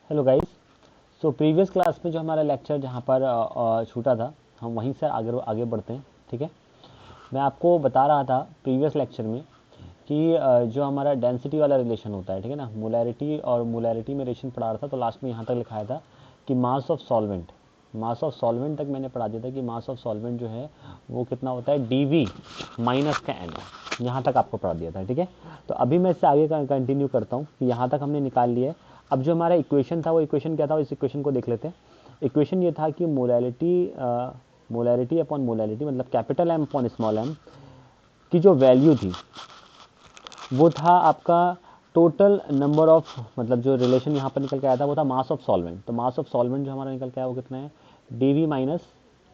Hello guys. So previous class में जो हमारा लेक्चर जहाँ पर छूटा था, हम वहीं से आगे आगे बढ़ते हैं। ठीक है, मैं आपको बता रहा था प्रीवियस लेक्चर में कि जो हमारा डेंसिटी वाला रिलेशन होता है, ठीक है ना, मोलैरिटी और मोलैरिटी में रिलेशन पढ़ा रहा था। तो लास्ट में यहाँ तक लिखाया था कि मास ऑफ सॉल्वेंट तक मैंने पढ़ा दिया था कि मास ऑफ सॉल्वेंट जो है वो कितना होता है, डीवी माइनस का एन। यहाँ तक आपको पढ़ा दिया था। ठीक है, तो अभी मैं इससे आगे कंटिन्यू करता हूँ कि यहाँ तक हमने निकाल लिया है। अब जो हमारा इक्वेशन था वो इक्वेशन क्या था, इस इक्वेशन को देख लेते हैं। इक्वेशन ये था कि मोलैरिटी अपॉन मोलैरिटी मतलब capital M upon small m की जो वैल्यू थी वो था आपका टोटल नंबर ऑफ, मतलब जो रिलेशन यहाँ पर निकल के आया था वो था मास ऑफ सॉल्वेंट। तो मास ऑफ सॉल्वेंट जो हमारा निकल के आया वो कितना है, डीवी माइनस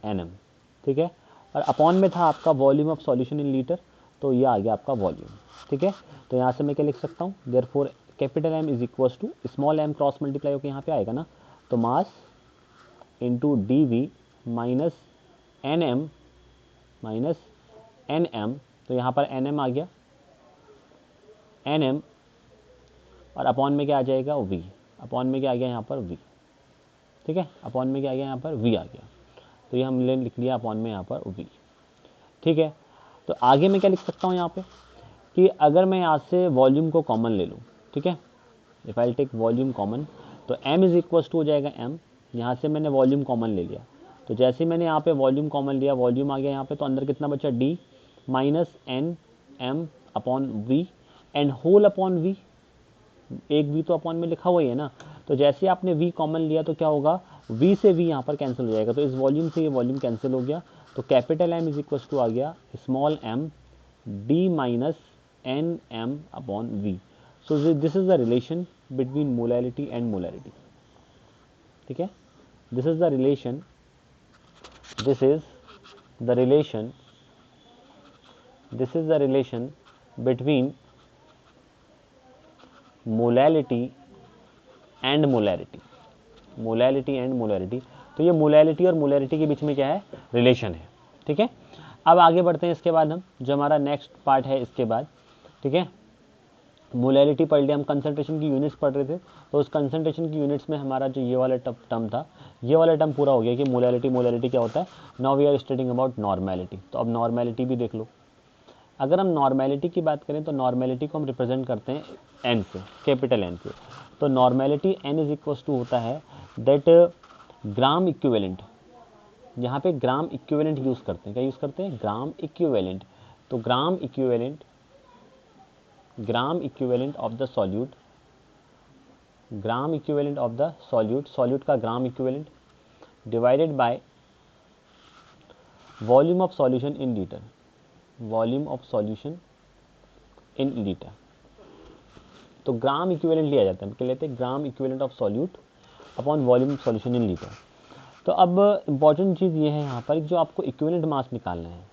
एन एम। ठीक है, और अपॉन में था आपका volume of solution in litre, तो ये आ गया आपका वॉल्यूम। ठीक है, तो यहाँ से मैं क्या लिख सकता हूँ, therefore capital M is equal to small m cross multiply होकर यहाँ पे आएगा ना, तो mass into d v minus N m, तो यहाँ पर एन एम आ गया, एन एम, और अपॉन में क्या आ जाएगा, वी। अपॉन में क्या आ गया यहाँ पर, वी। ठीक है, अपॉन में क्या आ गया यहाँ पर, वी आ गया। तो ये हमने लिख लिया अपॉन में यहाँ पर वी। ठीक है, तो आगे मैं क्या लिख सकता हूँ यहाँ पे कि अगर मैं यहाँ से वॉल्यूम को कॉमन ले लूँ, ठीक है, if I take volume common, तो m इज इक्वल टू हो जाएगा m। यहाँ से मैंने वॉल्यूम कॉमन ले लिया, तो जैसे ही मैंने यहाँ पे वॉल्यूम कॉमन लिया, वॉल्यूम आ गया यहाँ पे, तो अंदर कितना बचा, d minus N M upon v and whole upon v. एक v तो अपॉन में लिखा हुआ ही है ना, तो जैसे आपने v कॉमन लिया तो क्या होगा, v से v यहाँ पर कैंसिल हो जाएगा, तो इस वॉल्यूम से ये वॉल्यूम कैंसिल हो गया। तो capital M is equal to आ गया small m d minus N M upon V. So this is the relation between molarity and molarity. ठीक है, this is the relation, this is the relation, this is the relation between molality and molarity, molality and molarity. तो ये molality और molarity के बीच में क्या है, relation है। ठीक है, अब आगे बढ़ते हैं। इसके बाद हम जो हमारा नेक्स्ट पार्ट है इसके बाद, ठीक है, मोलैलिटी पढ़ लिया, हम कंसंट्रेशन की यूनिट्स पढ़ रहे थे। तो उस कंसंट्रेशन की यूनिट्स में हमारा जो ये वाला टर्म था, ये वाला टर्म पूरा हो गया कि मोलैलिटी मोलैरिटी क्या होता है। Now we are studying about normality. तो अब नॉर्मेलिटी भी देख लो। अगर हम नॉर्मेलिटी की बात करें तो नॉर्मेलिटी को हम रिप्रेजेंट करते हैं एन से, कैपिटल एन से। तो normality N is equal to होता है दैट ग्राम इक्विवेलेंट। यहाँ पे ग्राम इक्विवेलेंट यूज करते हैं, क्या यूज करते हैं, ग्राम इक्विवेलेंट। तो gram equivalent of the solute, gram equivalent of the solute, solute का gram equivalent divided by volume of solution in litre, volume of solution in litre. तो gram equivalent लिया जाता है, हम क्या लेते हैं, gram equivalent of solute upon volume of solution in litre. तो अब इंपॉर्टेंट चीज़ ये है यहाँ पर, जो आपको इक्विवेलेंट मास निकालना है,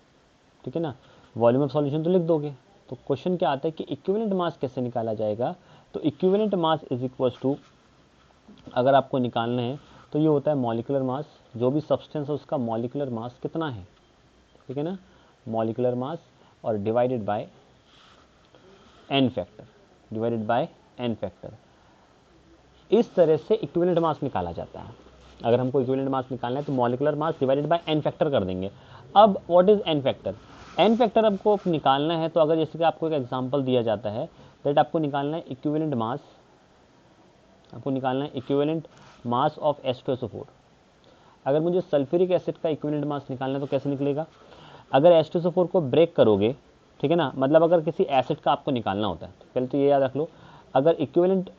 ठीक है ना, वॉल्यूम ऑफ सॉल्यूशन तो लिख दोगे। तो क्वेश्चन क्या आता है कि इक्विवेलेंट मास कैसे निकाला जाएगा। तो equivalent mass is equal to, अगर आपको निकालना है तो ये होता है मॉलिक्यूलर मास, जो भी सब्सटेंस है उसका मॉलिक्यूलर मास कितना है, ठीक है ना, मॉलिक्यूलर मास, और divided by n factor, divided by n factor. इस तरह से इक्विवेलेंट मास निकाला जाता है। अगर हमको इक्विवेलेंट मास निकालना है तो molecular mass divided by n factor कर देंगे। अब what is n factor, n factor आपको निकालना है तो अगर जैसे कि आपको एक एग्जांपल दिया जाता है दैट आपको निकालना है इक्विवेलेंट मास, आपको निकालना है इक्विवेलेंट मास ऑफ H2SO4। अगर मुझे सल्फ्यूरिक एसिड का इक्विवेलेंट मास निकालना है तो कैसे निकलेगा, अगर H2SO4 को ब्रेक करोगे, ठीक है ना, मतलब अगर किसी एसिड का आपको निकालना होता है तो पहले तो ये याद रख लो, अगर इक्विवेलेंट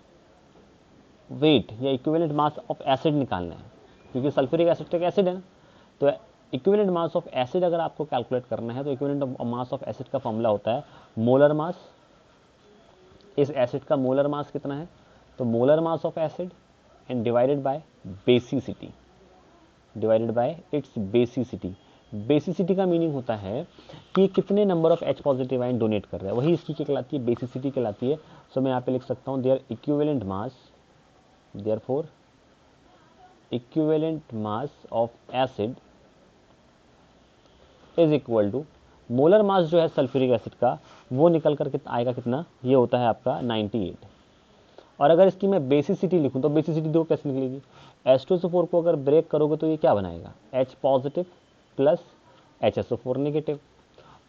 वेट या इक्विवेलेंट मास ऑफ एसिड निकालना है, क्योंकि सल्फ्यूरिक एसिड तो एक एसिड है ना, तो इक्विवेलेंट मास ऑफ एसिड अगर आपको कैलकुलेट करना है तो इक्विवेलेंट मास ऑफ एसिड का फॉर्मूला होता है मोलर मास। इस एसिड का मोलर मास कितना है, तो molar mass of acid and divided by basicity, divided by it's basicity. Basicity का मीनिंग होता है कि कितने number of H positive ion donate कर रहा है, वही इसकी क्या कहलाती है, बेसिसिटी कहलाती है। सो मैं यहाँ पे लिख सकता हूँ there equivalent mass, therefore equivalent mass of acid is equal to molar mass जो है सल्फ्यूरिक एसिड का वो निकल कर आएगा कितना, ये होता है आपका 98, और अगर इसकी मैं बेसिसिटी लिखूँ तो बेसिसिटी देखो कैसे निकलेगी, H2SO4 को अगर ब्रेक करोगे तो ये क्या बनाएगा, H positive plus HSO4 negative.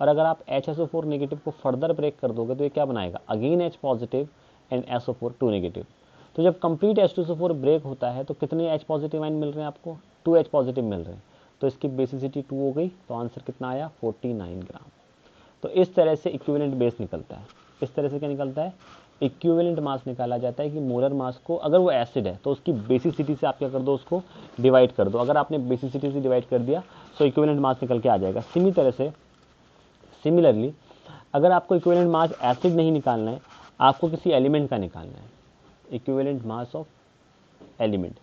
और अगर आप HSO4 नेगेटिव को फर्दर ब्रेक कर दोगे तो ये क्या बनाएगा, again H positive and SO4 2 negative. तो जब कंप्लीट H2SO4 ब्रेक होता है तो कितने H पॉजिटिव आयन मिल रहे हैं आपको, 2 H पॉजिटिव मिल रहे हैं। तो इसकी बेसिसिटी 2 हो गई, तो आंसर कितना आया, 49 ग्राम। तो इस तरह से इक्विवेलेंट बेस निकलता है। इस तरह से क्या निकलता है, इक्विवेलेंट मास निकाला जाता है कि मोलर मास को, अगर वो एसिड है तो उसकी बेसिसिटी से आप क्या कर दो, उसको डिवाइड कर दो। अगर आपने बेसिसिटी से डिवाइड कर दिया तो इक्विवेलेंट मास निकल के आ जाएगा। सिमिलरली अगर आपको इक्विवेलेंट मास एसिड नहीं निकालना है, आपको किसी एलिमेंट का निकालना है, इक्विवेलेंट मास ऑफ एलिमेंट,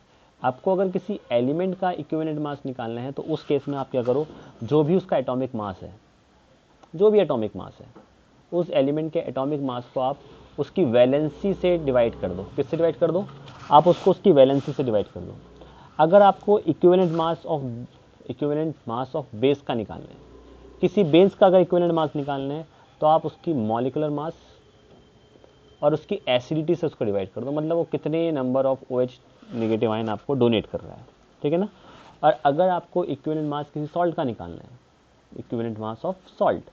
आपको अगर किसी एलिमेंट का इक्विवेलेंट मास निकालना है तो उस केस में आप क्या करो, जो भी उसका एटॉमिक मास है, जो भी एटॉमिक मास है, उस एलिमेंट के एटॉमिक मास को आप उसकी वैलेंसी से डिवाइड कर दो। किससे डिवाइड कर दो, आप उसको उसकी वैलेंसी से डिवाइड कर दो। अगर आपको इक्विवेलेंट मास ऑफ बेस का निकालना है, किसी बेस का अगर इक्विवेलेंट मास निकालना है तो आप उसकी मॉलिक्यूलर मास और उसकी एसिडिटी से उसको डिवाइड कर दो, मतलब वो कितने number of OH negative ion आपको डोनेट कर रहा है, ठीक है ना। और अगर आपको इक्विवेलेंट मास किसी सॉल्ट का निकालना है, इक्विवेलेंट मास ऑफ सॉल्ट,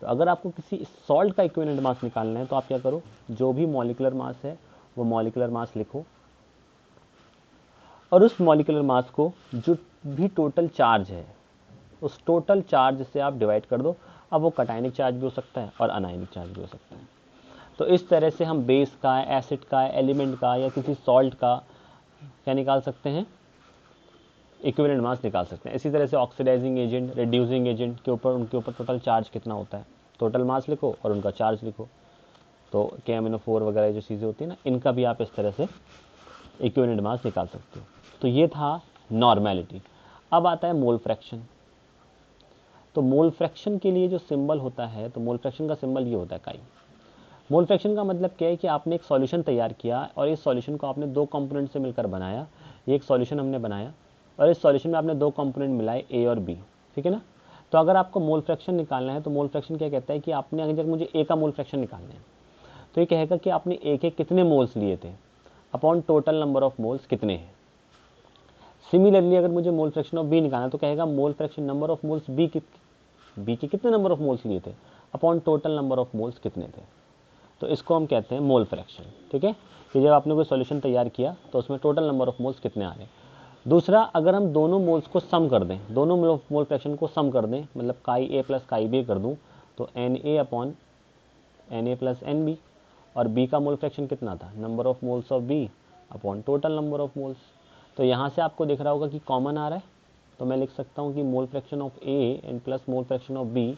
तो अगर आपको किसी सॉल्ट का इक्विवेलेंट मास निकालना है तो आप क्या करो, जो भी मॉलिक्यूलर मास है वो मॉलिक्यूलर मास लिखो, और उस मॉलिक्यूलर मास को जो भी टोटल चार्ज है उस टोटल चार्ज से आप डिवाइड कर दो। अब वो कटायनिक चार्ज भी हो सकता है और अनायनिक चार्ज भी हो सकता है। तो इस तरह से हम बेस का, एसिड का, एलिमेंट का या किसी सॉल्ट का क्या निकाल सकते हैं, इक्विवेलेंट मास निकाल सकते हैं। इसी तरह से ऑक्सीडाइजिंग एजेंट, रिड्यूसिंग एजेंट के ऊपर, उनके ऊपर टोटल चार्ज कितना होता है, टोटल मास लिखो और उनका चार्ज लिखो। तो KMnO4 वगैरह जो चीज़ें होती है ना, इनका भी आप इस तरह से इक्विवेलेंट मास निकाल सकते हो। तो ये था नॉर्मेलिटी। अब आता है मोल फ्रैक्शन। तो मोल फ्रैक्शन के लिए जो सिंबल होता है, तो मोल फ्रैक्शन का सिंबल ये होता है काई। मोल फ्रैक्शन का मतलब क्या है कि आपने एक सॉल्यूशन तैयार किया और इस सॉल्यूशन को आपने दो कंपोनेंट से मिलकर बनाया। ये एक सॉल्यूशन हमने बनाया और इस सॉल्यूशन में आपने दो कंपोनेंट मिलाए, A और B, ठीक है ना। तो अगर आपको मोल फ्रैक्शन निकालना है तो मोल फ्रैक्शन क्या कहता है कि आपने, अगर मुझे A का मोल फ्रैक्शन निकालना है तो ये कहेगा कि आपने A के कितने मोल्स लिए थे upon total number of moles कितने हैं। सिमिलरली अगर मुझे मोल फ्रैक्शन ऑफ B निकालना है तो कहेगा mole fraction number of moles B के कितने नंबर ऑफ मोल्स लिए थे upon total number of moles कितने थे। तो इसको हम कहते हैं मोल फ्रैक्शन, ठीक है। कि जब आपने कोई सॉल्यूशन तैयार किया तो उसमें टोटल नंबर ऑफ मोल्स कितने आ रहे हैं। दूसरा, अगर हम दोनों मोल्स को सम कर दें, दोनों मोल फ्रैक्शन को सम कर दें, मतलब काई A प्लस काई B कर दूं, तो Na upon Na plus NB, और B का मोल फ्रैक्शन कितना था, number of moles of B upon total number of moles. तो यहाँ से आपको दिख रहा होगा कि कॉमन आ रहा है, तो मैं लिख सकता हूँ कि mole fraction of A and plus mole fraction of B,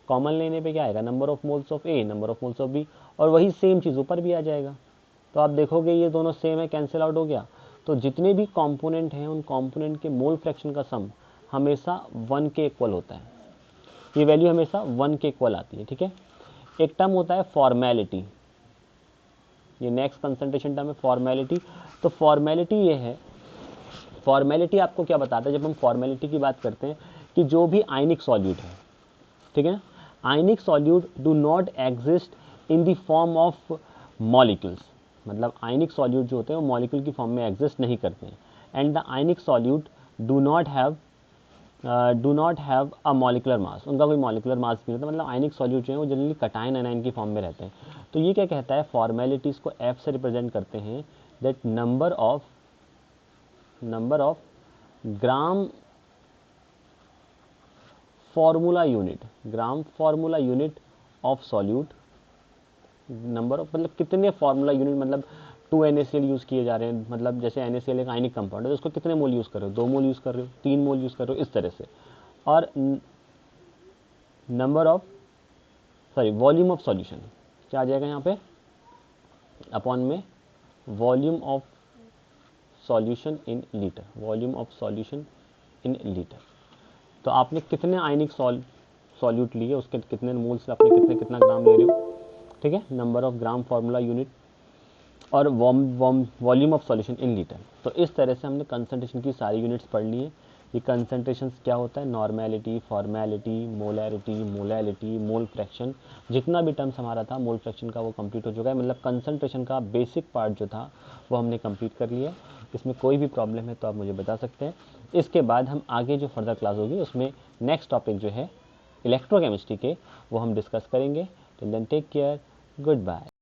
common लेने पे क्या आएगा, number of moles of A number of moles of B, और वही सेम चीज़ ऊपर भी आ जाएगा। तो आप देखोगे ये दोनों सेम है, कैंसिल आउट हो गया। तो जितने भी कंपोनेंट हैं उन कंपोनेंट के मोल फ्रैक्शन का सम हमेशा 1 के इक्वल होता है। ये वैल्यू हमेशा 1 के इक्वल आती है, ठीक है। एक टर्म होता है फॉर्मेलिटी, ये नेक्स्ट कंसंट्रेशन टर्म है फॉर्मेलिटी। तो फॉर्मेलिटी ये है, फॉर्मेलिटी आपको क्या बताता है, जब हम फॉर्मेलिटी की बात करते हैं कि जो भी आयनिक सॉल्यूट है, ठीक है ना, ionic solute do not exist in the form of molecules, मतलब आयनिक सॉल्यूट जो होते हैं वो मॉलिक्यूल की फॉर्म में एग्जिस्ट नहीं करते हैं। And the ionic solute do not have a molecular mass, उनका कोई मॉलिकुलर मास नहीं होता, मतलब आयनिक सॉल्यूट जो है वो जनरली कटायन एनायन की फॉर्म में रहते हैं। तो ये क्या कहता है, फॉर्मेलिटीज को F से रिप्रेजेंट करते हैं, that number of gram formula unit of solute, number of मतलब कितने फार्मूला यूनिट, मतलब 2 NaCl यूज़ किए जा रहे हैं, मतलब जैसे NaCl एक आयनिक कंपाउंड है तो उसको कितने मोल यूज़ कर रहे हो, 2 मोल यूज़ कर रहे हो, 3 मोल यूज़ कर रहे हो, इस तरह से। और वॉल्यूम ऑफ सॉल्यूशन क्या आ जाएगा यहाँ पे, अपॉन में volume of solution in litre, volume of solution in litre. तो आपने कितने आयनिक सॉल्यूट लिए, उसके कितने मोल्स, आपने कितना ग्राम ले रहे हो, ठीक है, number of gram formula unit और volume of solution in litre. तो इस तरह से हमने कंसंट्रेशन की सारी यूनिट्स पढ़ ली हैं ये कंसंट्रेशन क्या होता है, normality, formality, molarity, molality, mole fraction, जितना भी टर्म्स हमारा था मोल फ्रैक्शन का वो कंप्लीट हो चुका है। मतलब कंसंट्रेशन का बेसिक पार्ट जो था वो हमने कंप्लीट कर लिया। इसमें कोई भी प्रॉब्लम है तो आप मुझे बता सकते हैं। इसके बाद हम आगे जो फर्दर क्लास होगी उसमें नेक्स्ट टॉपिक जो है इलेक्ट्रोकेमिस्ट्री के वो हम डिस्कस करेंगे। Till then take care, good bye.